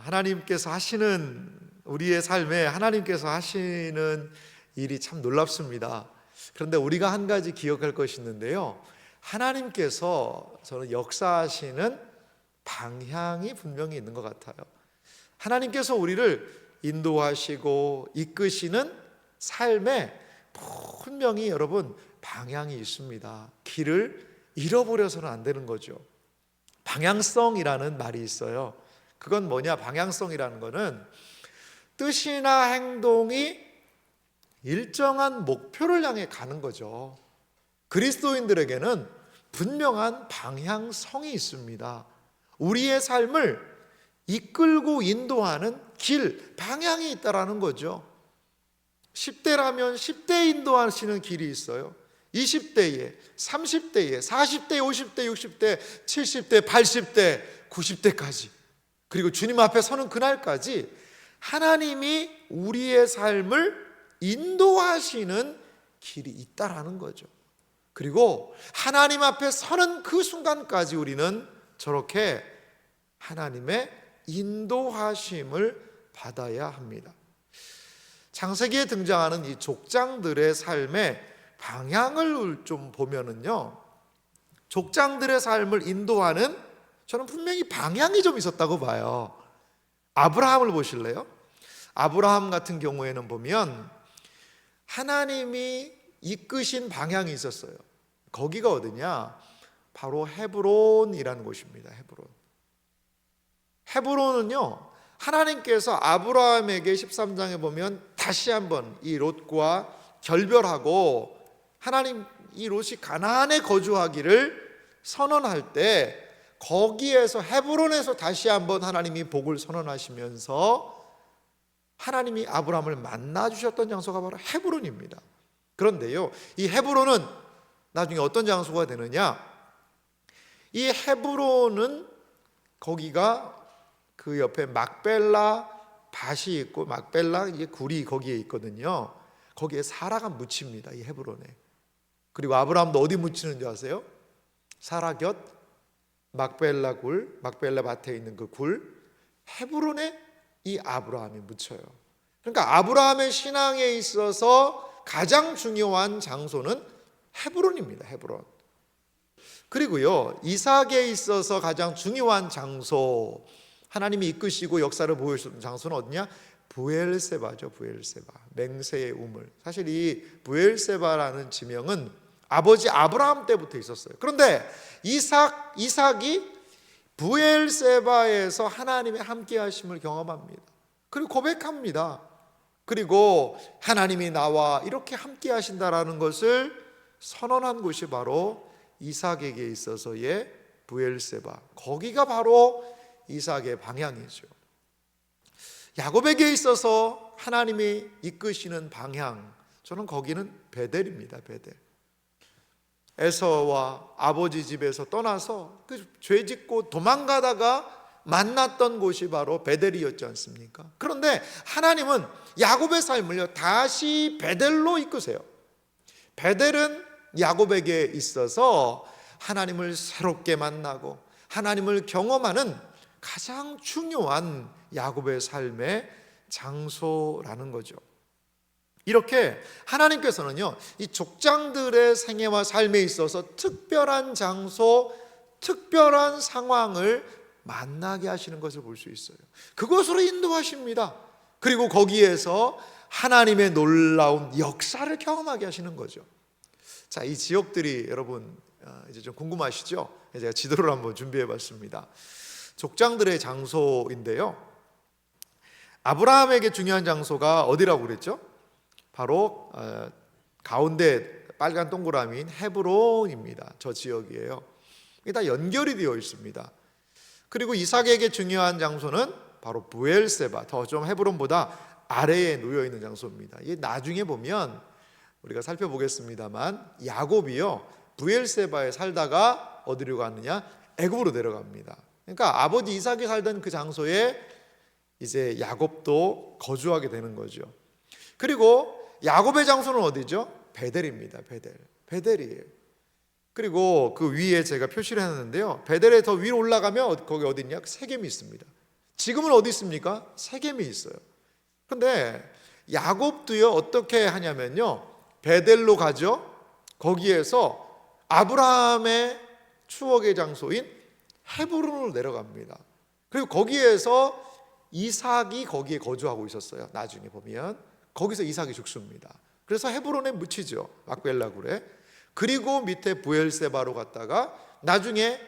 하나님께서 하시는 우리의 삶에 하나님께서 하시는 일이 참 놀랍습니다. 그런데 우리가 한 가지 기억할 것이 있는데요, 하나님께서 저는 역사하시는 방향이 분명히 있는 것 같아요. 하나님께서 우리를 인도하시고 이끄시는 삶에 분명히 여러분 방향이 있습니다. 길을 잃어버려서는 안 되는 거죠. 방향성이라는 말이 있어요. 그건 뭐냐? 방향성이라는 거는 뜻이나 행동이 일정한 목표를 향해 가는 거죠. 그리스도인들에게는 분명한 방향성이 있습니다. 우리의 삶을 이끌고 인도하는 길, 방향이 있다라는 거죠. 10대라면 10대 인도하시는 길이 있어요. 20대에, 30대에, 40대, 50대, 60대, 70대, 80대, 90대까지, 그리고 주님 앞에 서는 그날까지 하나님이 우리의 삶을 인도하시는 길이 있다라는 거죠. 그리고 하나님 앞에 서는 그 순간까지 우리는 저렇게 하나님의 인도하심을 받아야 합니다. 창세기에 등장하는 이 족장들의 삶의 방향을 좀 보면은요, 족장들의 삶을 인도하는 저는 분명히 방향이 좀 있었다고 봐요. 아브라함을 보실래요? 아브라함 같은 경우에는 보면 하나님이 이끄신 방향이 있었어요. 거기가 어디냐? 바로 헤브론이라는 곳입니다. 헤브론은요, 하나님께서 아브라함에게 13장에 보면 다시 한번 이 롯과 결별하고 하나님 이 롯이 가나안에 거주하기를 선언할 때 거기에서 헤브론에서 다시 한번 하나님이 복을 선언하시면서 하나님이 아브라함을 만나 주셨던 장소가 바로 헤브론입니다. 그런데요, 이 헤브론은 나중에 어떤 장소가 되느냐? 이 헤브론은 거기가 그 옆에 막벨라 밭이 있고 막벨라 이제 굴이 거기에 있거든요. 거기에 사라가 묻힙니다. 이 헤브론에. 그리고 아브라함도 어디 묻히는 줄 아세요? 사라 곁 막벨라 굴, 막벨라 밭에 있는 그 굴, 헤브론에 이 아브라함이 묻혀요. 그러니까 아브라함의 신앙에 있어서 가장 중요한 장소는 헤브론입니다. 헤브론. 그리고요, 이삭에 있어서 가장 중요한 장소, 하나님이 이끄시고 역사를 보여주는 장소는 어디냐? 브엘세바죠. 브엘세바, 맹세의 우물. 사실 이 브엘세바라는 지명은 아버지 아브라함 때부터 있었어요. 그런데 이삭이 브엘세바에서 하나님의 함께 하심을 경험합니다. 그리고 고백합니다. 그리고 하나님이 나와 이렇게 함께 하신다라는 것을 선언한 곳이 바로 이삭에게 있어서의 브엘세바. 거기가 바로 이삭의 방향이죠. 야곱에게 있어서 하나님이 이끄시는 방향, 저는 거기는 베델입니다. 베델. 에서와 아버지 집에서 떠나서 그 죄짓고 도망가다가 만났던 곳이 바로 베델이었지 않습니까? 그런데 하나님은 야곱의 삶을요 다시 베델로 이끄세요. 베델은 야곱에게 있어서 하나님을 새롭게 만나고 하나님을 경험하는 가장 중요한 야곱의 삶의 장소라는 거죠. 이렇게 하나님께서는요, 이 족장들의 생애와 삶에 있어서 특별한 장소, 특별한 상황을 만나게 하시는 것을 볼 수 있어요. 그것으로 인도하십니다. 그리고 거기에서 하나님의 놀라운 역사를 경험하게 하시는 거죠. 자, 이 지역들이 여러분 이제 좀 궁금하시죠? 제가 지도를 한번 준비해 봤습니다. 족장들의 장소인데요, 아브라함에게 중요한 장소가 어디라고 그랬죠? 바로 가운데 빨간 동그라미인 헤브론입니다. 저 지역이에요. 이게 다 연결이 되어 있습니다. 그리고 이삭에게 중요한 장소는 바로 브엘세바, 더 좀 헤브론보다 아래에 놓여 있는 장소입니다. 이게 나중에 보면 우리가 살펴보겠습니다만 야곱이요 브엘세바에 살다가 어디로 갔느냐? 애굽으로 내려갑니다. 그러니까 아버지 이삭이 살던 그 장소에 이제 야곱도 거주하게 되는 거죠. 그리고 야곱의 장소는 어디죠? 베델입니다. 베델이에요. 그리고 그 위에 제가 표시를 해놨는데요, 베델에 더 위로 올라가면 거기 어디냐? 세겜이 있습니다. 지금은 어디 있습니까? 세겜에 있어요. 그런데 야곱도요 어떻게 하냐면요, 베델로 가죠. 거기에서 아브라함의 추억의 장소인 헤브론으로 내려갑니다. 그리고 거기에서 이삭이 거기에 거주하고 있었어요. 나중에 보면 거기서 이삭이 죽습니다. 그래서 헤브론에 묻히죠. 막벨라 굴에. 그리고 밑에 브엘세바로 갔다가 나중에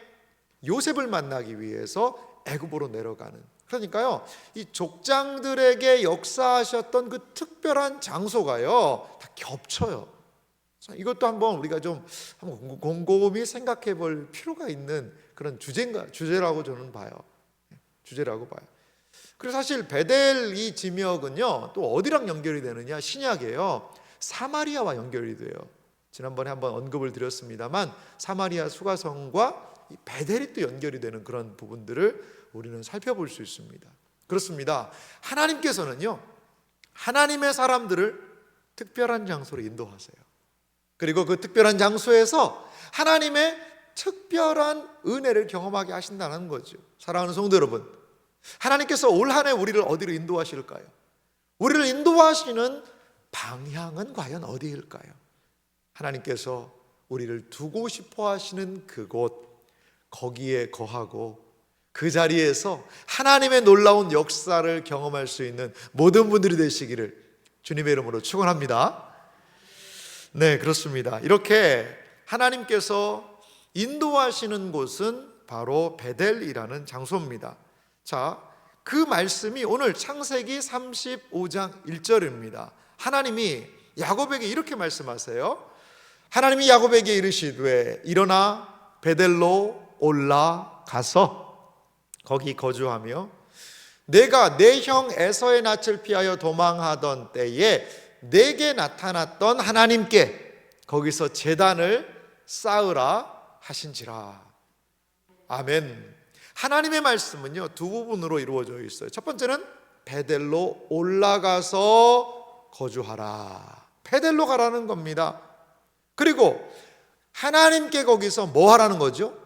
요셉을 만나기 위해서 애굽으로 내려가는, 그러니까요 이 족장들에게 역사하셨던 그 특별한 장소가요 다 겹쳐요. 이것도 한번 우리가 좀 한번 곰곰이 생각해 볼 필요가 있는 그런 주제라고 저는 봐요. 주제라고 봐요. 그래서 사실 베델 이 지명은요 또 어디랑 연결이 되느냐, 신약이에요. 사마리아와 연결이 돼요. 지난번에 한번 언급을 드렸습니다만 사마리아 수가성과 이 베델이 또 연결이 되는 그런 부분들을 우리는 살펴볼 수 있습니다. 그렇습니다. 하나님께서는요 하나님의 사람들을 특별한 장소로 인도하세요. 그리고 그 특별한 장소에서 하나님의 특별한 은혜를 경험하게 하신다는 거죠. 사랑하는 성도 여러분, 하나님께서 올 한 해 우리를 어디로 인도하실까요? 우리를 인도하시는 방향은 과연 어디일까요? 하나님께서 우리를 두고 싶어 하시는 그곳, 거기에 거하고 그 자리에서 하나님의 놀라운 역사를 경험할 수 있는 모든 분들이 되시기를 주님의 이름으로 축원합니다. 네, 그렇습니다. 이렇게 하나님께서 인도하시는 곳은 바로 베델이라는 장소입니다. 자, 그 말씀이 오늘 창세기 35장 1절입니다. 하나님이 야곱에게 이렇게 말씀하세요. 하나님이 야곱에게 이르시되 일어나 베델로 올라가서 거기 거주하며 내가 내 형 에서의 낯을 피하여 도망하던 때에 내게 나타났던 하나님께 거기서 제단을 쌓으라 하신지라. 아멘. 하나님의 말씀은요 두 부분으로 이루어져 있어요. 첫 번째는 베델로 올라가서 거주하라, 베델로 가라는 겁니다. 그리고 하나님께 거기서 뭐 하라는 거죠?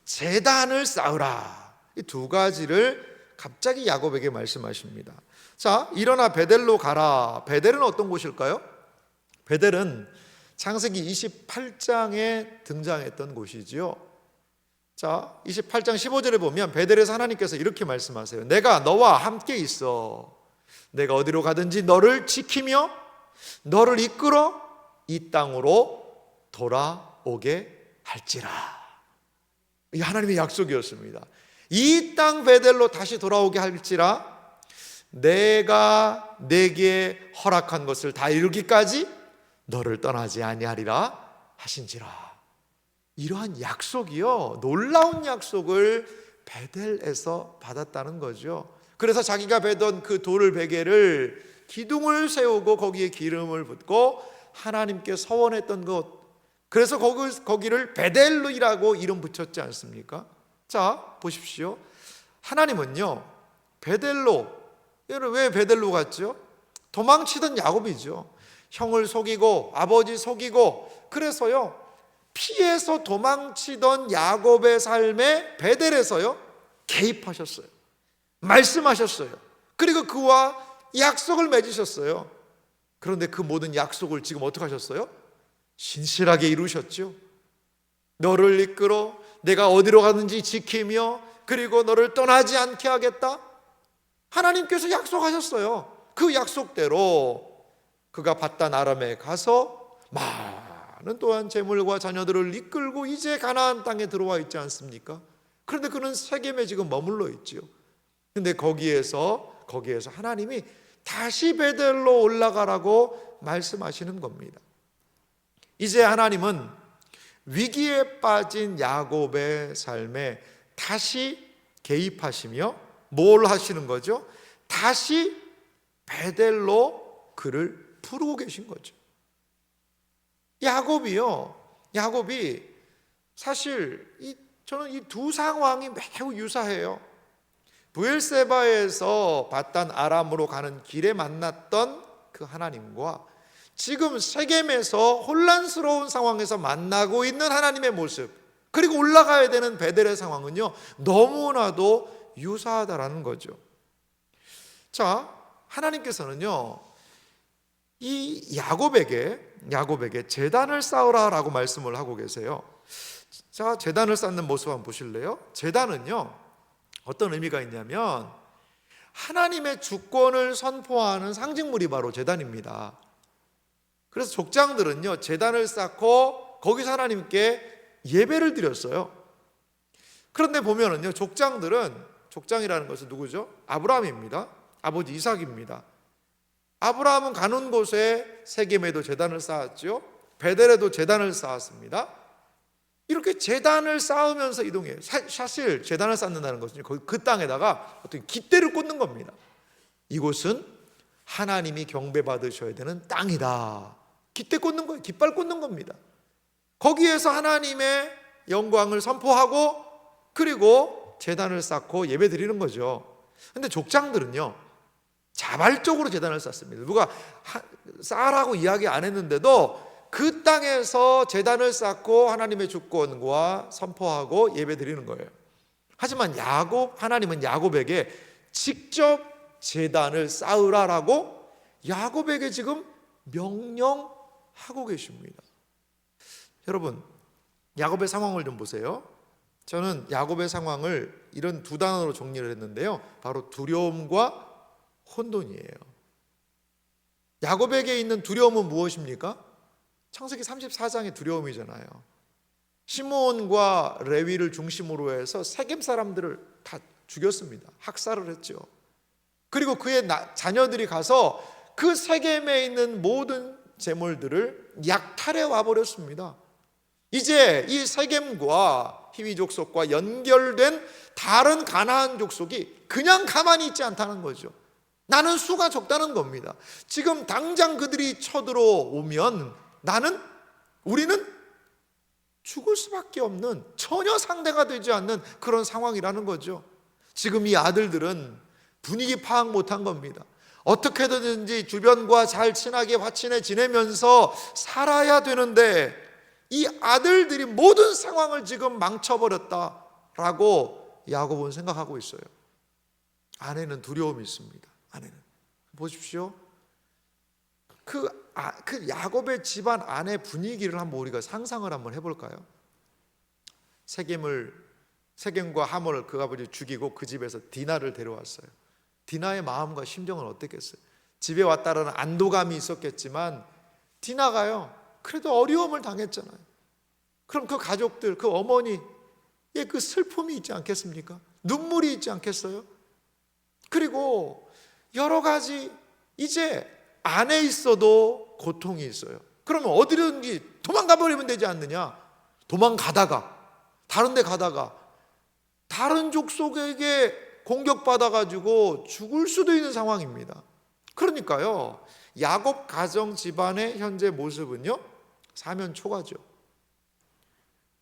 제단을 쌓으라. 이 두 가지를 갑자기 야곱에게 말씀하십니다. 자, 일어나 베델로 가라. 베델은 어떤 곳일까요? 베델은 창세기 28장에 등장했던 곳이지요. 자, 28장 15절에 보면 베델에서 하나님께서 이렇게 말씀하세요. 내가 너와 함께 있어. 내가 어디로 가든지 너를 지키며 너를 이끌어 이 땅으로 돌아오게 할지라. 이 하나님의 약속이었습니다. 이 땅 베델로 다시 돌아오게 할지라. 내가 내게 허락한 것을 다 이루기까지 너를 떠나지 아니하리라 하신지라. 이러한 약속이요, 놀라운 약속을 베델에서 받았다는 거죠. 그래서 자기가 베던 그 돌을 베개를 기둥을 세우고 거기에 기름을 붓고 하나님께 서원했던 것, 그래서 거기를 베델이라고 이름 붙였지 않습니까? 자, 보십시오. 하나님은요 베델로, 왜 베델로 갔죠? 도망치던 야곱이죠. 형을 속이고 아버지 속이고, 그래서요 피해서 도망치던 야곱의 삶에 베델에서요 개입하셨어요. 말씀하셨어요. 그리고 그와 약속을 맺으셨어요. 그런데 그 모든 약속을 지금 어떻게 하셨어요? 신실하게 이루셨죠. 너를 이끌어 내가 어디로 가든지 지키며 그리고 너를 떠나지 않게 하겠다. 하나님께서 약속하셨어요. 그 약속대로 그가 바단 아람에 가서 많은 또한 재물과 자녀들을 이끌고 이제 가나안 땅에 들어와 있지 않습니까? 그런데 그는 세겜에 지금 머물러 있지요. 근데 거기에서 하나님이 다시 베델로 올라가라고 말씀하시는 겁니다. 이제 하나님은 위기에 빠진 야곱의 삶에 다시 개입하시며 뭘 하시는 거죠? 다시 베델로 그를 부르고 계신 거죠. 야곱이 사실 저는 이 두 상황이 매우 유사해요. 브엘세바에서 바단 아람으로 가는 길에 만났던 그 하나님과 지금 세겜에서 혼란스러운 상황에서 만나고 있는 하나님의 모습, 그리고 올라가야 되는 베델의 상황은요 너무나도 유사하다라는 거죠. 자, 하나님께서는요, 이 야곱에게 제단을 쌓으라라고 말씀을 하고 계세요. 자, 제단을 쌓는 모습 한번 보실래요? 제단은요, 어떤 의미가 있냐면 하나님의 주권을 선포하는 상징물이 바로 제단입니다. 그래서 족장들은요, 제단을 쌓고 거기서 하나님께 예배를 드렸어요. 그런데 보면은요, 족장이라는 것은 누구죠? 아브라함입니다. 아버지 이삭입니다. 아브라함은 가는 곳에 세겜에도 제단을 쌓았죠. 베델에도 제단을 쌓았습니다. 이렇게 제단을 쌓으면서 이동해요. 사실 제단을 쌓는다는 것은 그 땅에다가 어떤 깃대를 꽂는 겁니다. 이곳은 하나님이 경배받으셔야 되는 땅이다. 깃대 꽂는 거예요. 깃발 꽂는 겁니다. 거기에서 하나님의 영광을 선포하고 그리고 제단을 쌓고 예배 드리는 거죠. 근데 족장들은요, 자발적으로 제단을 쌓습니다. 누가 쌓으라고 이야기 안 했는데도 그 땅에서 제단을 쌓고 하나님의 주권과 선포하고 예배 드리는 거예요. 하지만 하나님은 야곱에게 직접 제단을 쌓으라라고 야곱에게 지금 명령하고 계십니다. 여러분, 야곱의 상황을 좀 보세요. 저는 야곱의 상황을 이런 두 단어로 정리를 했는데요, 바로 두려움과 혼돈이에요. 야곱에게 있는 두려움은 무엇입니까? 창세기 34장의 두려움이잖아요. 시므온과 레위를 중심으로 해서 세겜 사람들을 다 죽였습니다. 학살을 했죠. 그리고 그의 자녀들이 가서 그 세겜에 있는 모든 재물들을 약탈해 와버렸습니다. 이제 이 세겜과 히위 족속과 연결된 다른 가나안 족속이 그냥 가만히 있지 않다는 거죠. 나는 수가 적다는 겁니다. 지금 당장 그들이 쳐들어오면 우리는 죽을 수밖에 없는, 전혀 상대가 되지 않는 그런 상황이라는 거죠. 지금 이 아들들은 분위기 파악 못한 겁니다. 어떻게든지 주변과 잘 친하게 화친해 지내면서 살아야 되는데 이 아들들이 모든 상황을 지금 망쳐버렸다라고 야곱은 생각하고 있어요. 아내는 두려움이 있습니다. 아내는 보십시오. 그 야곱의 집안 안의 분위기를 한번 우리가 상상을 한번 해볼까요? 세겜과 하몰을 그 아버지 죽이고 그 집에서 디나를 데려왔어요. 디나의 마음과 심정은 어땠겠어요? 집에 왔다라는 안도감이 있었겠지만 디나가요, 그래도 어려움을 당했잖아요. 그럼 그 가족들, 그 어머니의 그 슬픔이 있지 않겠습니까? 눈물이 있지 않겠어요? 그리고 여러 가지, 이제 안에 있어도 고통이 있어요. 그러면 어디든지 도망가 버리면 되지 않느냐? 도망가다가 다른 데 가다가 다른 족속에게 공격받아가지고 죽을 수도 있는 상황입니다. 그러니까요, 야곱 가정 집안의 현재 모습은요, 사면초가죠.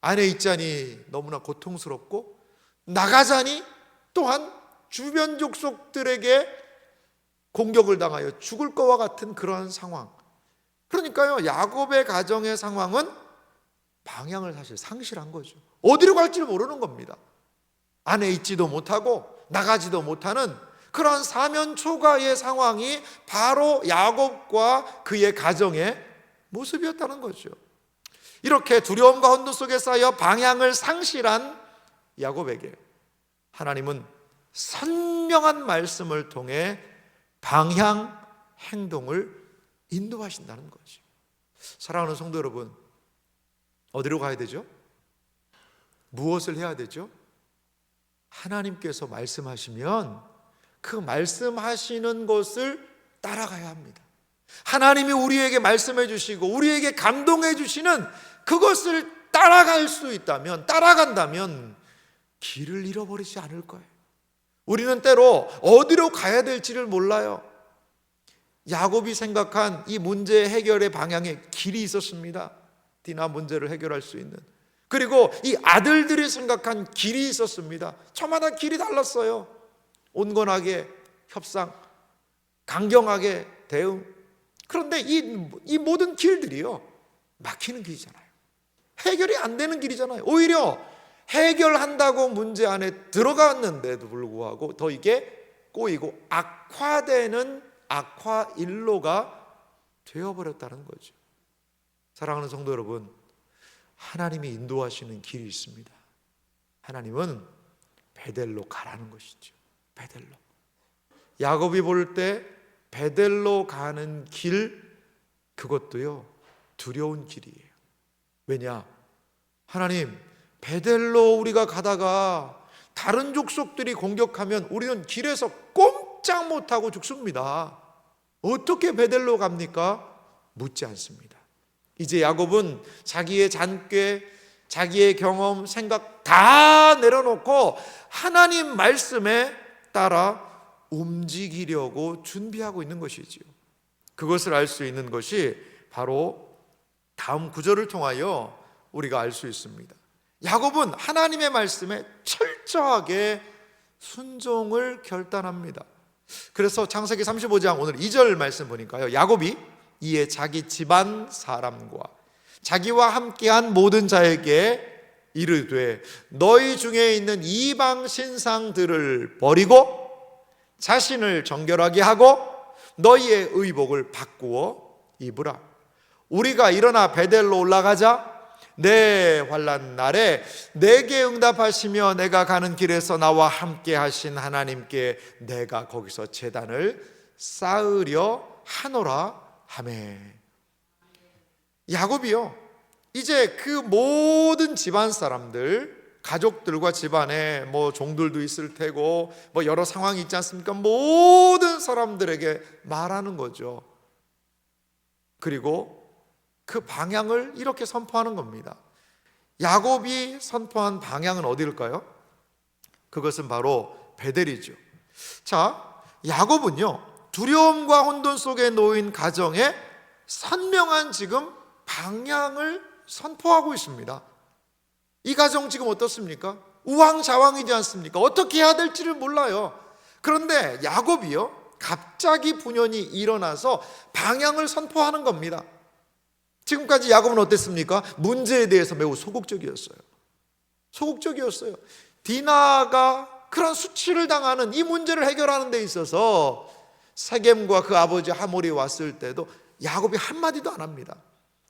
안에 있자니 너무나 고통스럽고 나가자니 또한 주변 족속들에게 공격을 당하여 죽을 것과 같은 그러한 상황. 그러니까요, 야곱의 가정의 상황은 방향을 사실 상실한 거죠. 어디로 갈지를 모르는 겁니다. 안에 있지도 못하고 나가지도 못하는 그러한 사면초가의 상황이 바로 야곱과 그의 가정의 모습이었다는 거죠. 이렇게 두려움과 혼돈 속에 쌓여 방향을 상실한 야곱에게 하나님은 선명한 말씀을 통해 방향, 행동을 인도하신다는 거죠. 사랑하는 성도 여러분, 어디로 가야 되죠? 무엇을 해야 되죠? 하나님께서 말씀하시면 그 말씀하시는 것을 따라가야 합니다. 하나님이 우리에게 말씀해 주시고 우리에게 감동해 주시는 그것을 따라간다면 길을 잃어버리지 않을 거예요. 우리는 때로 어디로 가야 될지를 몰라요. 야곱이 생각한 이 문제 해결의 방향에 길이 있었습니다. 디나 문제를 해결할 수 있는. 그리고 이 아들들이 생각한 길이 있었습니다. 저마다 길이 달랐어요. 온건하게 협상, 강경하게 대응. 그런데 이 모든 길들이요, 막히는 길이잖아요. 해결이 안 되는 길이잖아요. 오히려 해결한다고 문제 안에 들어갔는데도 불구하고 더 이게 꼬이고 악화되는 악화일로가 되어버렸다는 거죠. 사랑하는 성도 여러분, 하나님이 인도하시는 길이 있습니다. 하나님은 베델로 가라는 것이죠. 베델로. 야곱이 볼 때 베델로 가는 길, 그것도요 두려운 길이에요. 왜냐? 하나님, 베델로 우리가 가다가 다른 족속들이 공격하면 우리는 길에서 꼼짝 못하고 죽습니다. 어떻게 베델로 갑니까? 묻지 않습니다. 이제 야곱은 자기의 잔꾀, 자기의 경험, 생각 다 내려놓고 하나님 말씀에 따라 움직이려고 준비하고 있는 것이지요. 그것을 알 수 있는 것이 바로 다음 구절을 통하여 우리가 알 수 있습니다. 야곱은 하나님의 말씀에 철저하게 순종을 결단합니다. 그래서 창세기 35장 오늘 2절 말씀 보니까요, 야곱이 이에 자기 집안 사람과 자기와 함께한 모든 자에게 이르되 너희 중에 있는 이방 신상들을 버리고 자신을 정결하게 하고 너희의 의복을 바꾸어 입으라. 우리가 일어나 베델로 올라가자. 내 환난 날에 내게 응답하시며 내가 가는 길에서 나와 함께 하신 하나님께 내가 거기서 제단을 쌓으려 하노라 하매. 야곱이요, 이제 그 모든 집안 사람들, 가족들과 집안에 뭐 종들도 있을 테고 뭐 여러 상황이 있지 않습니까? 모든 사람들에게 말하는 거죠. 그리고 그 방향을 이렇게 선포하는 겁니다. 야곱이 선포한 방향은 어디일까요? 그것은 바로 베델이죠. 자, 야곱은요 두려움과 혼돈 속에 놓인 가정에 선명한 지금 방향을 선포하고 있습니다. 이 가정 지금 어떻습니까? 우왕좌왕이지 않습니까? 어떻게 해야 될지를 몰라요. 그런데 야곱이요 갑자기 분연히 일어나서 방향을 선포하는 겁니다. 지금까지 야곱은 어땠습니까? 문제에 대해서 매우 소극적이었어요. 소극적이었어요. 디나가 그런 수치를 당하는 이 문제를 해결하는 데 있어서 세겜과 그 아버지 하몰이 왔을 때도 야곱이 한마디도 안 합니다.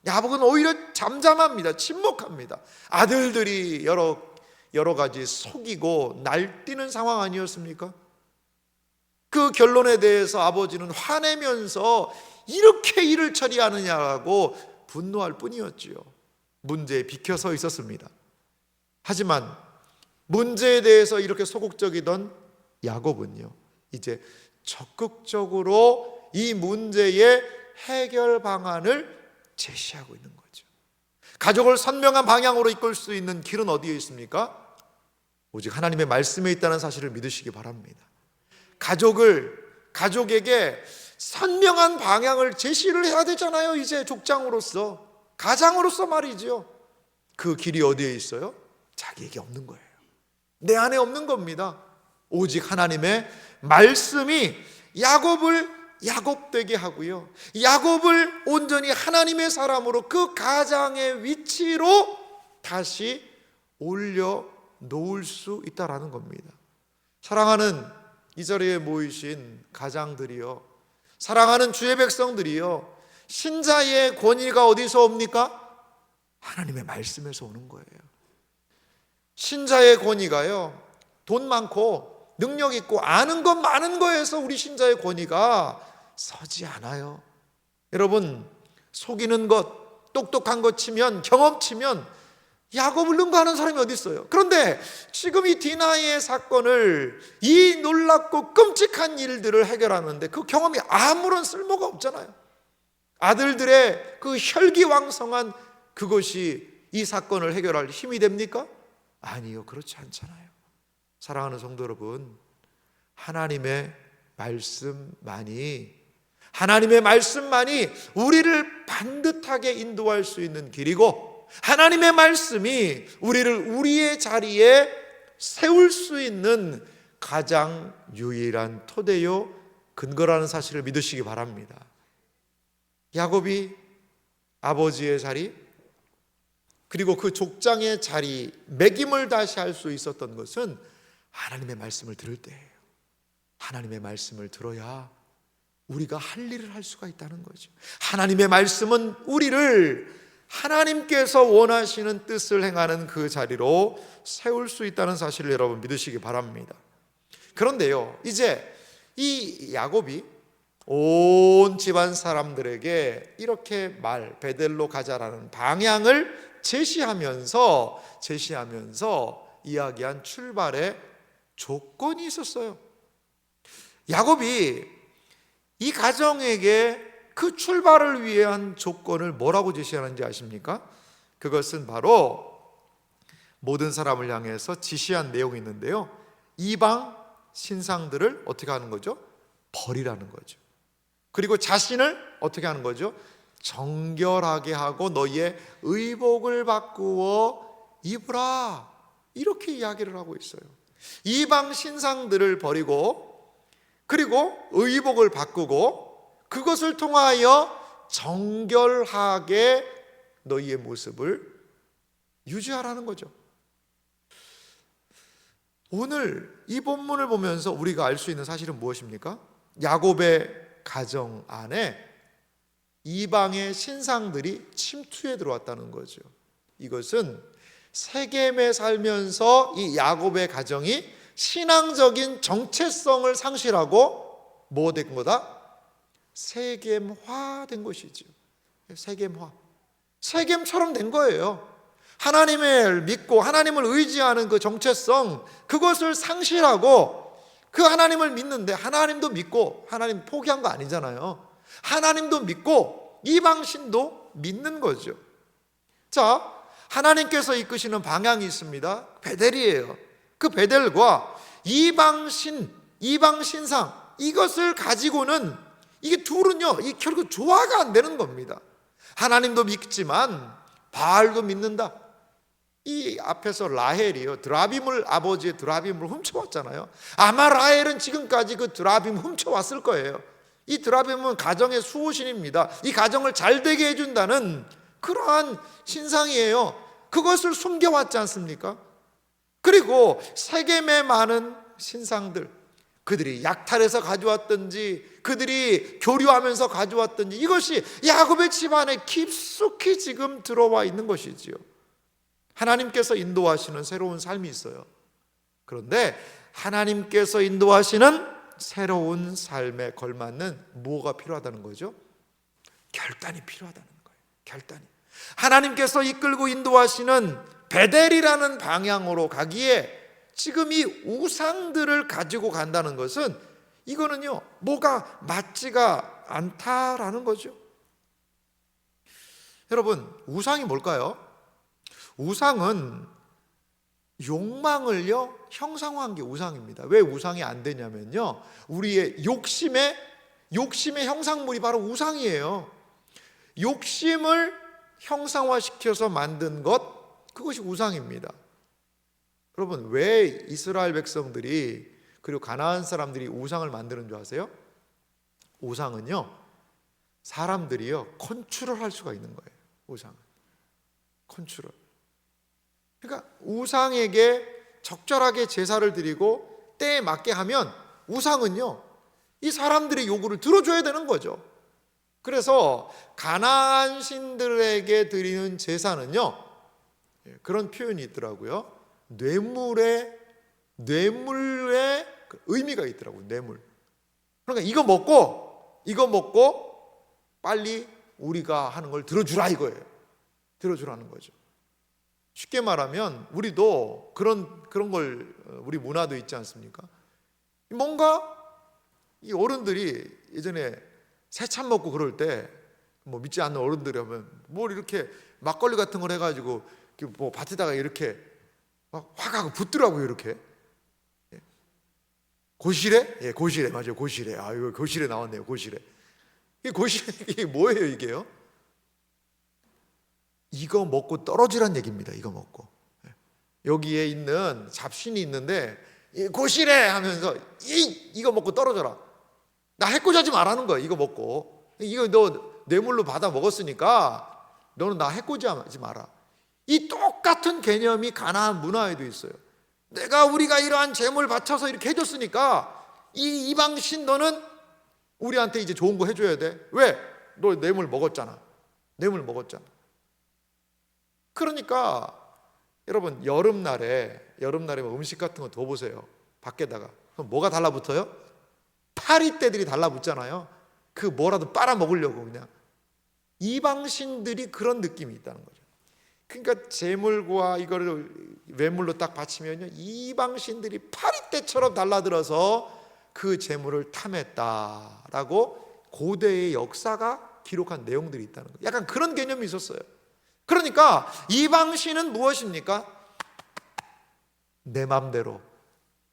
야곱은 오히려 잠잠합니다. 침묵합니다. 아들들이 여러 가지 속이고 날뛰는 상황 아니었습니까? 그 결론에 대해서 아버지는 화내면서 이렇게 일을 처리하느냐고 분노할 뿐이었지요. 문제에 비켜서 있었습니다. 하지만 문제에 대해서 이렇게 소극적이던 야곱은요 이제 적극적으로 이 문제의 해결 방안을 제시하고 있는 거죠. 가족을 선명한 방향으로 이끌 수 있는 길은 어디에 있습니까? 오직 하나님의 말씀에 있다는 사실을 믿으시기 바랍니다. 가족에게 선명한 방향을 제시를 해야 되잖아요. 이제 족장으로서, 가장으로서 말이죠. 그 길이 어디에 있어요? 자기에게 없는 거예요. 내 안에 없는 겁니다. 오직 하나님의 말씀이 야곱을 야곱되게 하고요, 야곱을 온전히 하나님의 사람으로 그 가장의 위치로 다시 올려놓을 수 있다라는 겁니다. 사랑하는 이 자리에 모이신 가장들이요, 사랑하는 주의 백성들이요, 신자의 권위가 어디서 옵니까? 하나님의 말씀에서 오는 거예요. 신자의 권위가요 돈 많고 능력 있고 아는 것 많은 거에서 우리 신자의 권위가 서지 않아요. 여러분, 속이는 것, 똑똑한 것 치면, 경험 치면 야곱을 능가하는 사람이 어디 있어요? 그런데 지금 이 디나의 사건을, 이 놀랍고 끔찍한 일들을 해결하는데 그 경험이 아무런 쓸모가 없잖아요. 아들들의 그 혈기왕성한 그것이 이 사건을 해결할 힘이 됩니까? 아니요, 그렇지 않잖아요. 사랑하는 성도 여러분, 하나님의 말씀만이 우리를 반듯하게 인도할 수 있는 길이고, 하나님의 말씀이 우리를 우리의 자리에 세울 수 있는 가장 유일한 토대요 근거라는 사실을 믿으시기 바랍니다. 야곱이 아버지의 자리, 그리고 그 족장의 자리, 매김을 다시 할 수 있었던 것은 하나님의 말씀을 들을 때예요. 하나님의 말씀을 들어야 우리가 할 일을 할 수가 있다는 거죠. 하나님의 말씀은 우리를 하나님께서 원하시는 뜻을 행하는 그 자리로 세울 수 있다는 사실을 여러분 믿으시기 바랍니다. 그런데요, 이제 이 야곱이 온 집안 사람들에게 이렇게 베델로 가자라는 방향을 제시하면서 이야기한 출발의 조건이 있었어요. 야곱이 이 가정에게 그 출발을 위한 조건을 뭐라고 제시하는지 아십니까? 그것은 바로 모든 사람을 향해서 지시한 내용이 있는데요, 이방 신상들을 어떻게 하는 거죠? 버리라는 거죠. 그리고 자신을 어떻게 하는 거죠? 정결하게 하고 너희의 의복을 바꾸어 입으라, 이렇게 이야기를 하고 있어요. 이방 신상들을 버리고 그리고 의복을 바꾸고 그것을 통하여 정결하게 너희의 모습을 유지하라는 거죠. 오늘 이 본문을 보면서 우리가 알 수 있는 사실은 무엇입니까? 야곱의 가정 안에 이방의 신상들이 침투해 들어왔다는 거죠. 이것은 세겜에 살면서 이 야곱의 가정이 신앙적인 정체성을 상실하고 뭐 된 거다? 세겜화된 것이죠. 세겜화. 세겜처럼 된 거예요. 하나님을 믿고 하나님을 의지하는 그 정체성, 그것을 상실하고 그 하나님을 믿는데, 하나님도 믿고, 하나님 포기한 거 아니잖아요. 하나님도 믿고 이방신도 믿는 거죠. 자, 하나님께서 이끄시는 방향이 있습니다. 베델이에요. 그 베델과 이방신, 이방신상, 이것을 가지고는 이게 둘은요, 이 결국 조화가 안 되는 겁니다. 하나님도 믿지만 바알도 믿는다. 이 앞에서 라헬이요, 아버지의 드라빔을 훔쳐왔잖아요. 아마 라헬은 지금까지 그 드라빔 훔쳐왔을 거예요. 이 드라빔은 가정의 수호신입니다. 이 가정을 잘 되게 해준다는 그러한 신상이에요. 그것을 숨겨왔지 않습니까? 그리고 세겜에 많은 신상들, 그들이 약탈해서 가져왔든지 그들이 교류하면서 가져왔든지, 이것이 야곱의 집안에 깊숙이 지금 들어와 있는 것이지요. 하나님께서 인도하시는 새로운 삶이 있어요. 그런데 하나님께서 인도하시는 새로운 삶에 걸맞는 뭐가 필요하다는 거죠? 결단이 필요하다는 거예요. 결단이. 하나님께서 이끌고 인도하시는 베델이라는 방향으로 가기에 지금 이 우상들을 가지고 간다는 것은, 이거는요, 뭐가 맞지가 않다라는 거죠. 여러분, 우상이 뭘까요? 우상은 욕망을요 형상화한 게 우상입니다. 왜 우상이 안 되냐면요, 우리의 욕심의 형상물이 바로 우상이에요. 욕심을 형상화시켜서 만든 것, 그것이 우상입니다. 여러분, 왜 이스라엘 백성들이 그리고 가나안 사람들이 우상을 만드는 줄 아세요? 우상은요, 사람들이요 컨트롤할 수가 있는 거예요. 우상은 컨트롤. 그러니까 우상에게 적절하게 제사를 드리고 때에 맞게 하면 우상은요 이 사람들의 요구를 들어줘야 되는 거죠. 그래서 가나안 신들에게 드리는 제사는요, 그런 표현이 있더라고요. 뇌물의 의미가 있더라고요. 뇌물. 그러니까 이거 먹고 빨리 우리가 하는 걸 들어주라 이거예요. 들어주라는 거죠. 쉽게 말하면 우리도 그런 걸, 우리 문화도 있지 않습니까? 뭔가 이 어른들이 예전에 새참 먹고 그럴 때 뭐 믿지 않는 어른들이 하면 뭘 이렇게 막걸리 같은 걸 해가지고 뭐 밭에다가 이렇게 막 화가 붙더라고요. 이렇게 고시래? 예, 고시래. 맞아요. 고시래. 아, 이거 고시래 나왔네요. 고시래. 이게 뭐예요, 이게요? 이거 먹고 떨어지란 얘기입니다. 이거 먹고. 여기에 있는 잡신이 있는데 고시래 하면서 이거 먹고 떨어져라. 나 해코지하지 말라는 거야. 이거 먹고. 이거 너 뇌물로 받아 먹었으니까 너는 나 해코지하지 마라. 이 똑같은 개념이 가나안 문화에도 있어요. 우리가 이러한 재물 바쳐서 이렇게 해줬으니까 이 이방신 너는 우리한테 이제 좋은 거 해줘야 돼. 왜? 너 뇌물 먹었잖아. 뇌물 먹었잖아. 그러니까 여러분 여름날에 음식 같은 거 둬보세요. 밖에다가. 그럼 뭐가 달라붙어요? 파리떼들이 달라붙잖아요. 그 뭐라도 빨아먹으려고 그냥. 이방신들이 그런 느낌이 있다는 거죠. 그러니까 재물과 이거를 외물로 딱 바치면요, 이방신들이 파리떼처럼 달라들어서 그 재물을 탐했다라고 고대의 역사가 기록한 내용들이 있다는 거예요. 약간 그런 개념이 있었어요. 그러니까 이방신은 무엇입니까? 내 맘대로,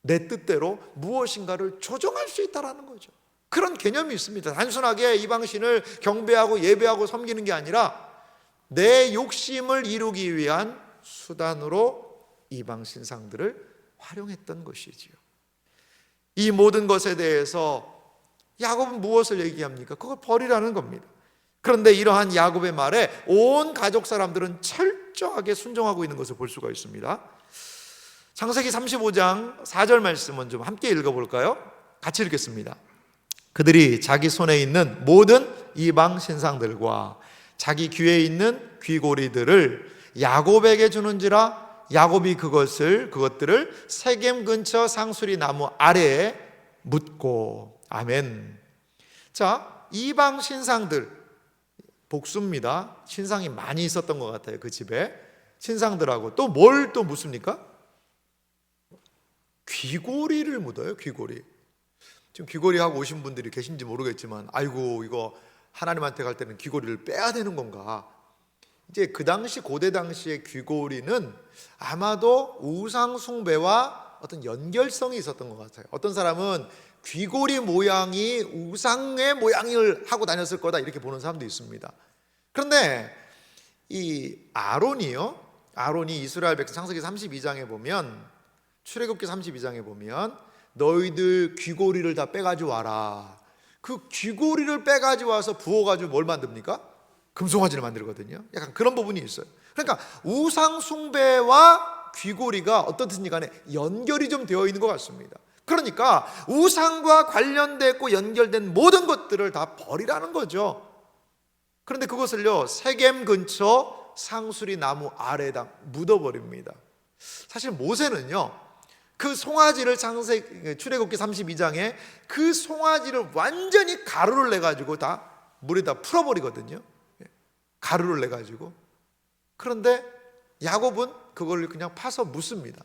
내 뜻대로 무엇인가를 조정할 수 있다는 거죠. 그런 개념이 있습니다. 단순하게 이방신을 경배하고 예배하고 섬기는 게 아니라 내 욕심을 이루기 위한 수단으로 이방신상들을 활용했던 것이지요. 이 모든 것에 대해서 야곱은 무엇을 얘기합니까? 그걸 버리라는 겁니다. 그런데 이러한 야곱의 말에 온 가족 사람들은 철저하게 순종하고 있는 것을 볼 수가 있습니다. 창세기 35장 4절 말씀은 좀 함께 읽어볼까요? 같이 읽겠습니다. 그들이 자기 손에 있는 모든 이방 신상들과 자기 귀에 있는 귀고리들을 야곱에게 주는지라 야곱이 그것들을 세겜 근처 상수리 나무 아래에 묻고. 아멘. 자, 이방 신상들 복수입니다. 신상이 많이 있었던 것 같아요. 그 집에 신상들하고 또 뭘 또 묻습니까? 귀고리를 묻어요. 귀고리. 지금 귀고리 하고 오신 분들이 계신지 모르겠지만, 아이고 이거 하나님한테 갈 때는 귀고리를 빼야 되는 건가? 이제 그 당시 고대 당시의 귀고리는 아마도 우상 숭배와 어떤 연결성이 있었던 것 같아요. 어떤 사람은 귀고리 모양이 우상의 모양을 하고 다녔을 거다 이렇게 보는 사람도 있습니다. 그런데 이 아론이 이스라엘 백성 창세기 32장에 보면, 출애굽기 32장에 보면 너희들 귀고리를 다 빼가지고 와라. 그 귀고리를 빼가지고 와서 부어가지고 뭘 만듭니까? 금송아지를 만들거든요. 약간 그런 부분이 있어요. 그러니까 우상 숭배와 귀고리가 어떻든지 간에 연결이 좀 되어 있는 것 같습니다. 그러니까 우상과 관련되고 연결된 모든 것들을 다 버리라는 거죠. 그런데 그것을요, 세겜 근처 상수리 나무 아래에다 묻어버립니다. 사실 모세는요, 그 송아지를 출애굽기 32장에 그 송아지를 완전히 가루를 내가지고 다 물에다 풀어버리거든요. 가루를 내가지고. 그런데 야곱은 그걸 그냥 파서 묻습니다.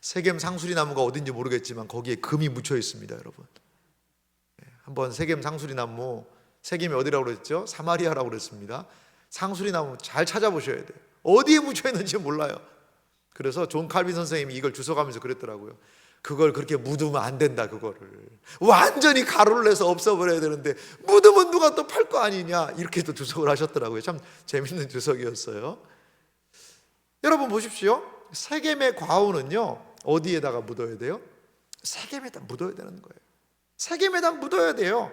세겜 상수리 나무가 어딘지 모르겠지만 거기에 금이 묻혀 있습니다, 여러분. 한번 세겜 상수리 나무, 세겜이 어디라고 그랬죠? 사마리아라고 그랬습니다. 상수리 나무 잘 찾아보셔야 돼요. 어디에 묻혀 있는지 몰라요. 그래서 존 칼빈 선생님이 이걸 주워가면서 그랬더라고요. 그걸 그렇게 묻으면 안 된다. 그거를 완전히 가루를 내서 없애버려야 되는데 묻으면 누가 또 팔 거 아니냐, 이렇게 또 주석을 하셨더라고요. 참 재밌는 주석이었어요. 여러분 보십시오. 세겜의 과오는요, 어디에다가 묻어야 돼요? 세겜에다 묻어야 되는 거예요. 세겜에다 묻어야 돼요.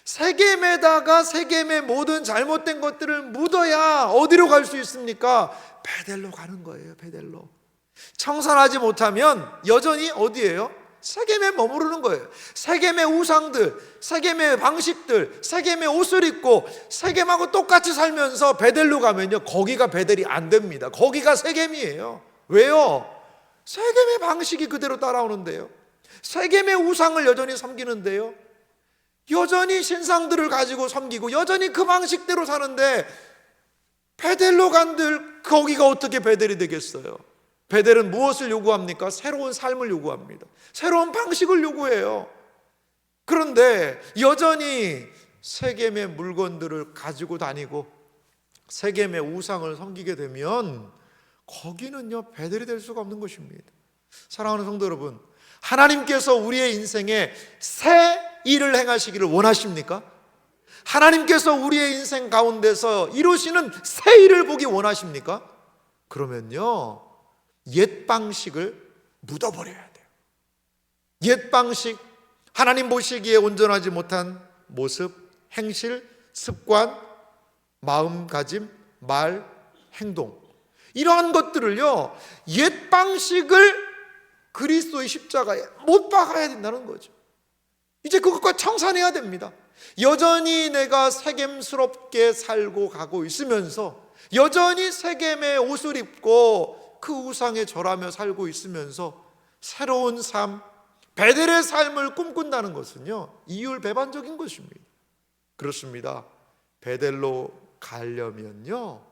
세겜에다가 세겜의 모든 잘못된 것들을 묻어야 어디로 갈 수 있습니까? 베델로 가는 거예요. 베델로. 청산하지 못하면 여전히 어디예요? 세겜에 머무르는 거예요. 세겜의 우상들, 세겜의 방식들, 세겜의 옷을 입고 세겜하고 똑같이 살면서 베델로 가면요, 거기가 베델이 안 됩니다. 거기가 세겜이에요. 왜요? 세겜의 방식이 그대로 따라오는데요. 세겜의 우상을 여전히 섬기는데요. 여전히 신상들을 가지고 섬기고 여전히 그 방식대로 사는데 베델로 간들 거기가 어떻게 베델이 되겠어요? 베델은 무엇을 요구합니까? 새로운 삶을 요구합니다. 새로운 방식을 요구해요. 그런데 여전히 세겜의 물건들을 가지고 다니고 세겜의 우상을 섬기게 되면 거기는요, 베델이 될 수가 없는 것입니다. 사랑하는 성도 여러분, 하나님께서 우리의 인생에 새 일을 행하시기를 원하십니까? 하나님께서 우리의 인생 가운데서 이루시는 새 일을 보기 원하십니까? 그러면요, 옛 방식을 묻어버려야 돼요. 옛 방식, 하나님 보시기에 온전하지 못한 모습, 행실, 습관, 마음가짐, 말, 행동, 이러한 것들을요, 옛 방식을 그리스도의 십자가에 못 박아야 된다는 거죠. 이제 그것과 청산해야 됩니다. 여전히 내가 세겜스럽게 살고 가고 있으면서, 여전히 세겜의 옷을 입고 그 우상에 절하며 살고 있으면서 새로운 삶, 베델의 삶을 꿈꾼다는 것은요, 이율배반적인 것입니다. 그렇습니다. 베델로 가려면요,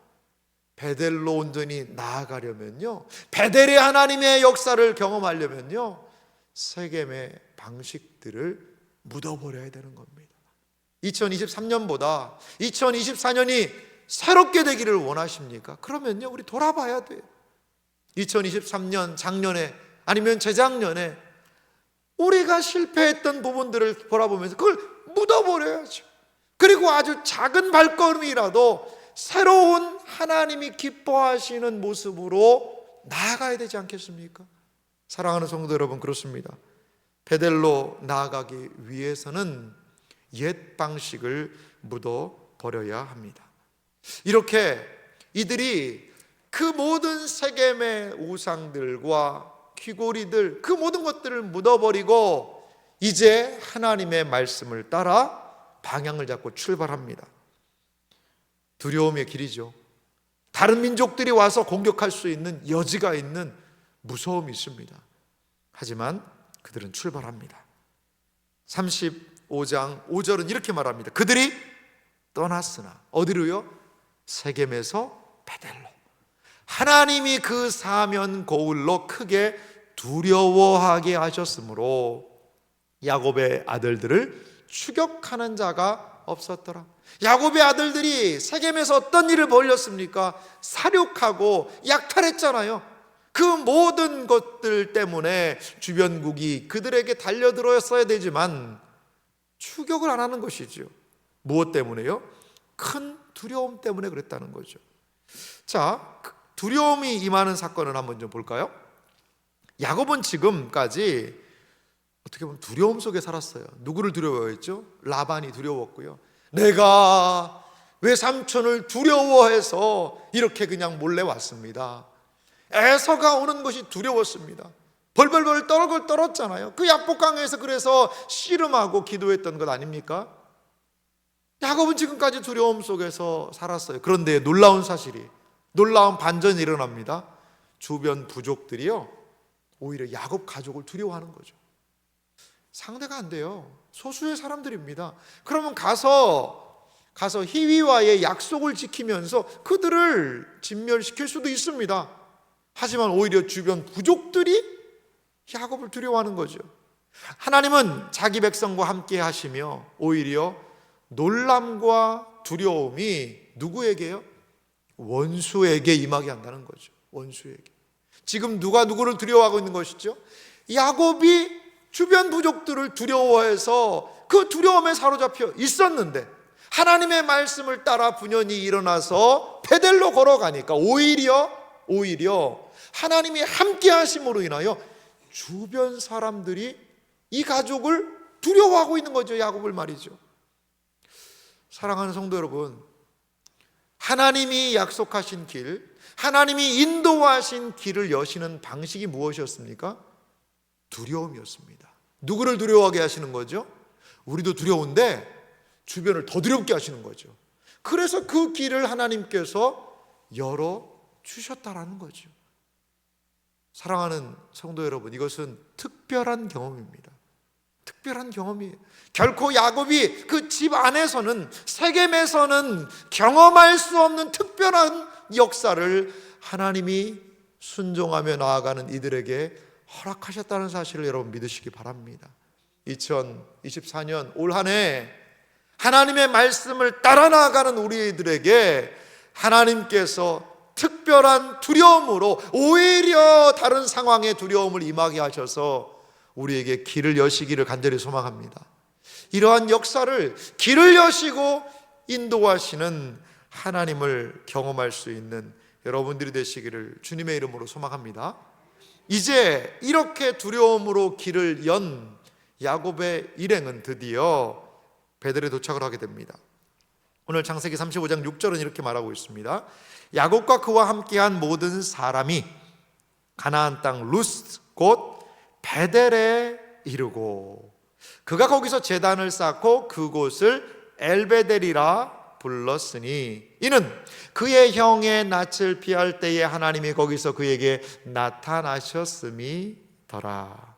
베델로 온전히 나아가려면요, 베델의 하나님의 역사를 경험하려면요, 세겜의 방식들을 묻어버려야 되는 겁니다. 2023년보다 2024년이 새롭게 되기를 원하십니까? 그러면요, 우리 돌아봐야 돼요. 2023년 작년에 아니면 재작년에 우리가 실패했던 부분들을 돌아보면서 그걸 묻어버려야죠. 그리고 아주 작은 발걸음이라도 새로운 하나님이 기뻐하시는 모습으로 나아가야 되지 않겠습니까? 사랑하는 성도 여러분, 그렇습니다. 베델로 나아가기 위해서는 옛 방식을 묻어버려야 합니다. 이렇게 이들이 그 모든 세겜의 우상들과 귀고리들, 그 모든 것들을 묻어버리고 이제 하나님의 말씀을 따라 방향을 잡고 출발합니다. 두려움의 길이죠. 다른 민족들이 와서 공격할 수 있는 여지가 있는 무서움이 있습니다. 하지만 그들은 출발합니다. 35장 5절은 이렇게 말합니다. 그들이 떠났으나 어디로요? 세겜에서 베델로. 하나님이 그 사면 고울로 크게 두려워하게 하셨으므로 야곱의 아들들을 추격하는 자가 없었더라. 야곱의 아들들이 세겜에서 어떤 일을 벌였습니까? 사륙하고 약탈했잖아요. 그 모든 것들 때문에 주변국이 그들에게 달려들었어야 되지만 추격을 안 하는 것이죠. 무엇 때문에요? 큰 두려움 때문에 그랬다는 거죠. 자, 두려움이 임하는 사건을 한번 좀 볼까요? 야곱은 지금까지 어떻게 보면 두려움 속에 살았어요. 누구를 두려워했죠? 라반이 두려웠고요. 내가 왜 삼촌을 두려워해서 이렇게 그냥 몰래 왔습니다. 에서가 오는 것이 두려웠습니다. 벌벌벌 떨었잖아요. 그 야복강에서 그래서 씨름하고 기도했던 것 아닙니까? 야곱은 지금까지 두려움 속에서 살았어요. 그런데 놀라운 사실이, 놀라운 반전이 일어납니다. 주변 부족들이요, 오히려 야곱 가족을 두려워하는 거죠. 상대가 안 돼요. 소수의 사람들입니다. 그러면 가서 희위와의 약속을 지키면서 그들을 진멸시킬 수도 있습니다. 하지만 오히려 주변 부족들이 야곱을 두려워하는 거죠. 하나님은 자기 백성과 함께 하시며 오히려 놀람과 두려움이 누구에게요? 원수에게 임하게 한다는 거죠. 원수에게. 지금 누가 누구를 두려워하고 있는 것이죠? 야곱이 주변 부족들을 두려워해서 그 두려움에 사로잡혀 있었는데 하나님의 말씀을 따라 분연히 일어나서 베델로 걸어가니까 오히려 하나님이 함께 하심으로 인하여 주변 사람들이 이 가족을 두려워하고 있는 거죠. 야곱을 말이죠. 사랑하는 성도 여러분, 하나님이 약속하신 길, 하나님이 인도하신 길을 여시는 방식이 무엇이었습니까? 두려움이었습니다. 누구를 두려워하게 하시는 거죠? 우리도 두려운데 주변을 더 두렵게 하시는 거죠. 그래서 그 길을 하나님께서 열어주셨다라는 거죠. 사랑하는 성도 여러분, 이것은 특별한 경험입니다. 특별한 경험이에요. 결코 야곱이 그 집 안에서는, 세겜에서는 경험할 수 없는 특별한 역사를 하나님이 순종하며 나아가는 이들에게 허락하셨다는 사실을 여러분 믿으시기 바랍니다. 2024년 올 한 해 하나님의 말씀을 따라 나아가는 우리들에게 하나님께서 특별한 두려움으로 오히려 다른 상황의 두려움을 임하게 하셔서 우리에게 길을 여시기를 간절히 소망합니다. 이러한 역사를, 길을 여시고 인도하시는 하나님을 경험할 수 있는 여러분들이 되시기를 주님의 이름으로 소망합니다. 이제 이렇게 두려움으로 길을 연 야곱의 일행은 드디어 베델에 도착을 하게 됩니다. 오늘 창세기 35장 6절은 이렇게 말하고 있습니다. 야곱과 그와 함께한 모든 사람이 가나안 땅 루스 곧 베델에 이르고, 그가 거기서 제단을 쌓고 그곳을 엘베델이라 불렀으니 이는 그의 형의 낯을 피할 때에 하나님이 거기서 그에게 나타나셨음이더라.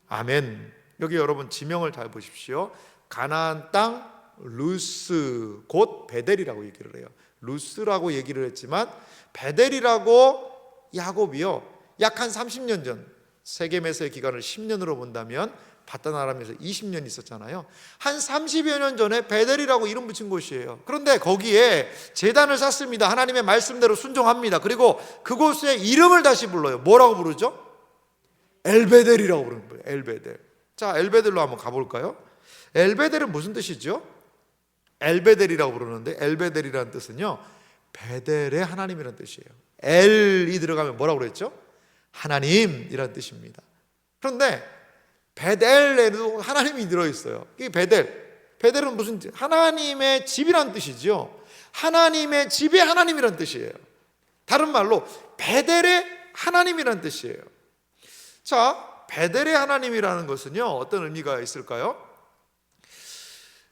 아멘. 여기 여러분 지명을 잘 보십시오. 가나안 땅 루스 곧 베델이라고 얘기를 해요. 루스라고 얘기를 했지만 베델이라고 야곱이요 약 한 30년 전 세겜에서의 기간을 10년으로 본다면 바다나람에서 20년 있었잖아요. 한 30여 년 전에 베델이라고 이름 붙인 곳이에요. 그런데 거기에 제단을 쌓습니다. 하나님의 말씀대로 순종합니다. 그리고 그곳의 이름을 다시 불러요. 뭐라고 부르죠? 엘베델이라고 부르는 거예요. 엘베델. 자, 엘베델로 한번 가볼까요? 엘베델은 무슨 뜻이죠? 엘베델이라고 부르는데 엘베델이라는 뜻은요 베델의 하나님이라는 뜻이에요. 엘이 들어가면 뭐라고 그랬죠? 하나님이라는 뜻입니다. 그런데 베델에도 하나님이 들어있어요. 이게 베델은 무슨 뜻? 하나님의 집이라는 뜻이죠. 하나님의 집의 하나님이라는 뜻이에요. 다른 말로 베델의 하나님이라는 뜻이에요. 자, 베델의 하나님이라는 것은요 어떤 의미가 있을까요?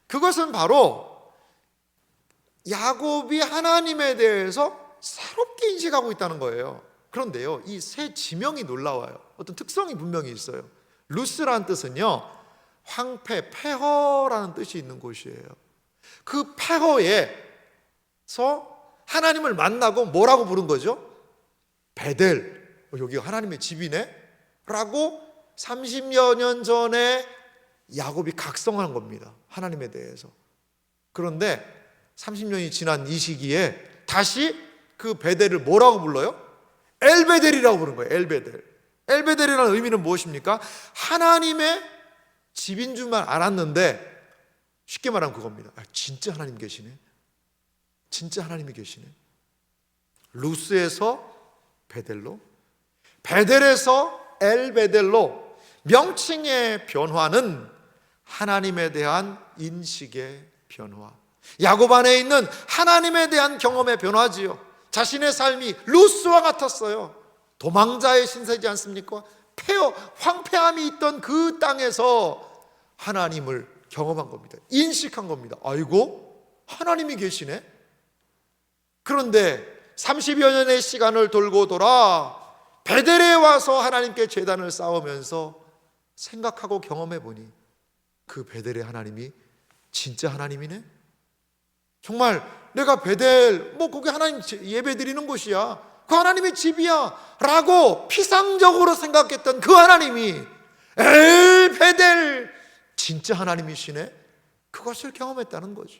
그것은 바로 야곱이 하나님에 대해서 새롭게 인식하고 있다는 거예요. 그런데요 이 새 지명이 놀라워요. 어떤 특성이 분명히 있어요. 루스라는 뜻은요 황폐, 폐허라는 뜻이 있는 곳이에요. 그 폐허에서 하나님을 만나고 뭐라고 부른 거죠? 베델, 여기가 하나님의 집이네 라고 30여 년 전에 야곱이 각성한 겁니다. 하나님에 대해서. 그런데 30년이 지난 이 시기에 다시 그 베델을 뭐라고 불러요? 엘베델이라고 부른 거예요. 엘베델. 엘베델이라는 의미는 무엇입니까? 하나님의 집인 줄만 알았는데 쉽게 말하면 그겁니다. 진짜 하나님 계시네. 진짜 하나님이 계시네. 루스에서 베델로, 베델에서 엘베델로 명칭의 변화는 하나님에 대한 인식의 변화, 야곱 안에 있는 하나님에 대한 경험의 변화지요. 자신의 삶이 루스와 같았어요. 도망자의 신세지 않습니까? 폐허, 황폐함이 있던 그 땅에서 하나님을 경험한 겁니다. 인식한 겁니다. 아이고 하나님이 계시네. 그런데 30여 년의 시간을 돌고 돌아 베델에 와서 하나님께 제단을 쌓으면서 생각하고 경험해 보니 그 베델의 하나님이 진짜 하나님이네. 정말 내가 베델 거기 하나님 예배 드리는 곳이야, 그 하나님의 집이야 라고 피상적으로 생각했던 그 하나님이 베델 진짜 하나님이시네. 그것을 경험했다는 거죠.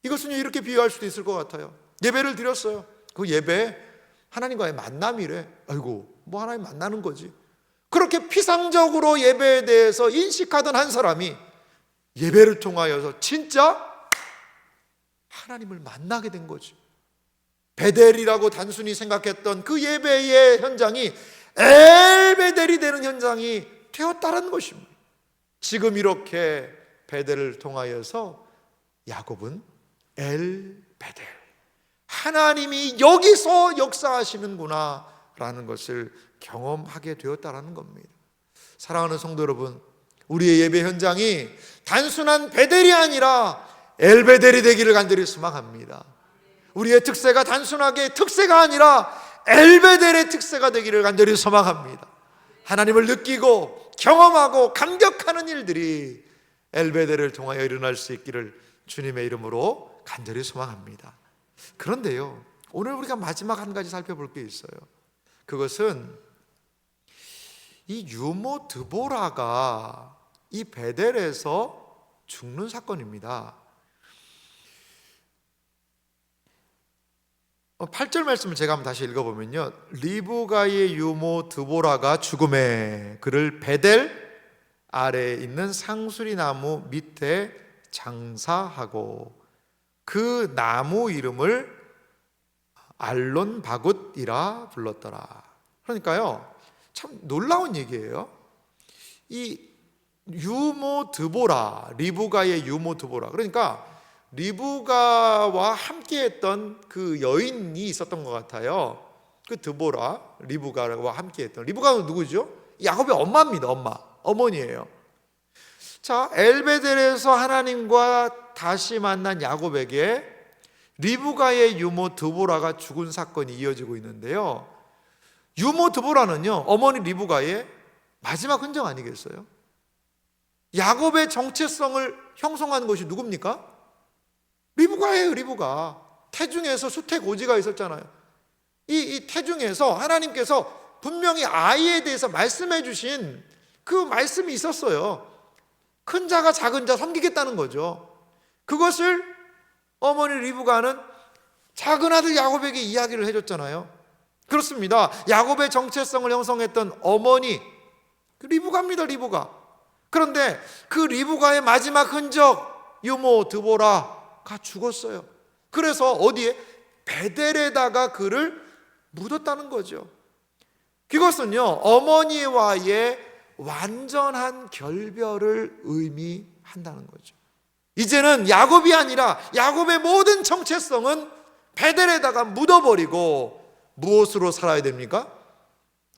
이것은 이렇게 비유할 수도 있을 것 같아요. 예배를 드렸어요. 그 예배 하나님과의 만남이래. 아이고 하나님 만나는 거지. 그렇게 피상적으로 예배에 대해서 인식하던 한 사람이 예배를 통하여서 진짜 하나님을 만나게 된 거죠. 베델이라고 단순히 생각했던 그 예배의 현장이 엘베델이 되는 현장이 되었다는 것입니다. 지금 이렇게 베델을 통하여서 야곱은 엘베델, 하나님이 여기서 역사하시는구나 라는 것을 경험하게 되었다는 겁니다. 사랑하는 성도 여러분, 우리의 예배 현장이 단순한 베델이 아니라 엘베델이 되기를 간절히 소망합니다. 우리의 특세가 단순하게 특세가 아니라 엘베델의 특세가 되기를 간절히 소망합니다. 하나님을 느끼고 경험하고 감격하는 일들이 엘베델을 통하여 일어날 수 있기를 주님의 이름으로 간절히 소망합니다. 그런데요, 오늘 우리가 마지막 한 가지 살펴볼 게 있어요. 그것은 이 유모 드보라가 이 베델에서 죽는 사건입니다. 8절 말씀을 제가 한번 다시 읽어보면요, 리브가의 유모 드보라가 죽음에 그를 베델 아래에 있는 상수리 나무 밑에 장사하고 그 나무 이름을 알론 바굿이라 불렀더라. 그러니까요, 참 놀라운 얘기예요. 이 유모 드보라, 리브가의 유모 드보라, 그러니까 리브가와 함께했던 그 여인이 있었던 것 같아요. 그 드보라, 리브가와 함께했던, 리브가는 누구죠? 야곱의 엄마입니다. 어머니예요. 자, 엘베델에서 하나님과 다시 만난 야곱에게 리브가의 유모 드보라가 죽은 사건이 이어지고 있는데요. 유모 드보라는요, 어머니 리브가의 마지막 흔적 아니겠어요? 야곱의 정체성을 형성한 것이 누굽니까? 리브가예요. 리브가 태중에서 수태고지가 있었잖아요. 이 태중에서 하나님께서 분명히 아이에 대해서 말씀해 주신 그 말씀이 있었어요. 큰 자가 작은 자 섬기겠다는 거죠. 그것을 어머니 리브가는 작은 아들 야곱에게 이야기를 해줬잖아요. 그렇습니다. 야곱의 정체성을 형성했던 어머니 리브가입니다. 리브가. 그런데 그 리브가의 마지막 흔적 유모 드보라가 죽었어요. 그래서 어디에? 베델에다가 그를 묻었다는 거죠. 그것은요, 어머니와의 완전한 결별을 의미한다는 거죠. 이제는 야곱이 아니라 야곱의 모든 정체성은 베델에다가 묻어버리고 무엇으로 살아야 됩니까?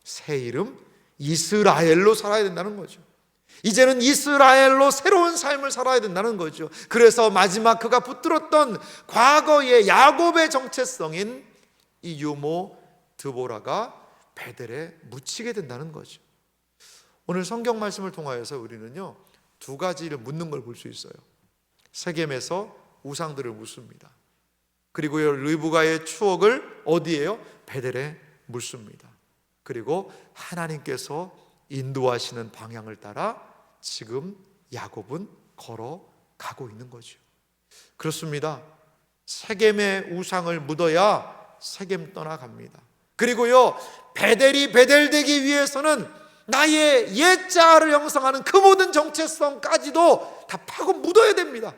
새 이름 이스라엘로 살아야 된다는 거죠. 이제는 이스라엘로 새로운 삶을 살아야 된다는 거죠. 그래서 마지막 그가 붙들었던 과거의 야곱의 정체성인 이 유모 드보라가 베델에 묻히게 된다는 거죠. 오늘 성경 말씀을 통하여서 우리는요, 두 가지를 묻는 걸 볼 수 있어요. 세겜에서 우상들을 묻습니다. 그리고 리브가의 추억을 어디에요? 베델에 묻습니다. 그리고 하나님께서 인도하시는 방향을 따라 지금 야곱은 걸어가고 있는 거죠. 그렇습니다. 세겜의 우상을 묻어야 세겜 떠나갑니다. 그리고요, 베델이 베델되기 위해서는 나의 옛자를 형성하는 그 모든 정체성까지도 다 파고 묻어야 됩니다.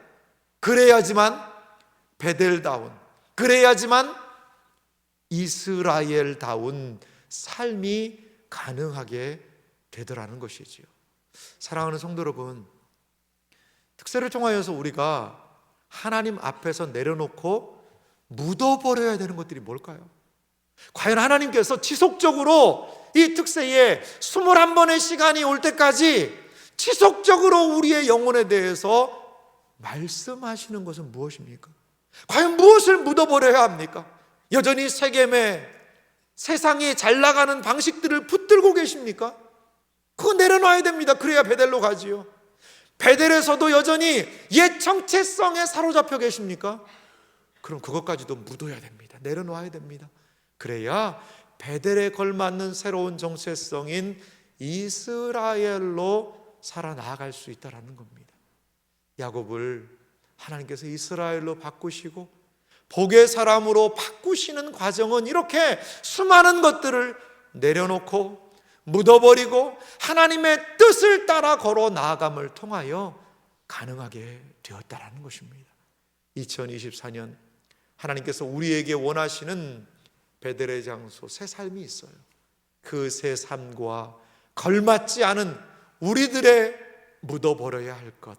그래야지만 베델다운, 그래야지만 이스라엘다운 삶이 가능하게 되더라는 것이지요. 사랑하는 성도 여러분, 특세를 통하여서 우리가 하나님 앞에서 내려놓고 묻어버려야 되는 것들이 뭘까요? 과연 하나님께서 지속적으로 이 특세에 21번의 시간이 올 때까지 지속적으로 우리의 영혼에 대해서 말씀하시는 것은 무엇입니까? 과연 무엇을 묻어버려야 합니까? 여전히 세겜에 세상이 잘 나가는 방식들을 붙들고 계십니까? 그거 내려놔야 됩니다. 그래야 베델로 가지요. 베델에서도 여전히 옛 정체성에 사로잡혀 계십니까? 그럼 그것까지도 묻어야 됩니다. 내려놔야 됩니다. 그래야 베델에 걸맞는 새로운 정체성인 이스라엘로 살아나갈 수 있다는 겁니다. 야곱을 하나님께서 이스라엘로 바꾸시고 복의 사람으로 바꾸시는 과정은 이렇게 수많은 것들을 내려놓고 묻어버리고 하나님의 뜻을 따라 걸어 나아감을 통하여 가능하게 되었다는 것입니다. 2024년 하나님께서 우리에게 원하시는 베델의 장소 새 삶이 있어요. 그 새 삶과 걸맞지 않은 우리들의 묻어버려야 할 것,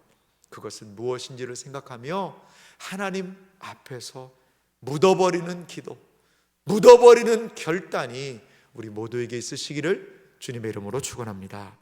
그것은 무엇인지를 생각하며 하나님 앞에서 묻어버리는 기도, 묻어버리는 결단이 우리 모두에게 있으시기를 주님의 이름으로 축원합니다.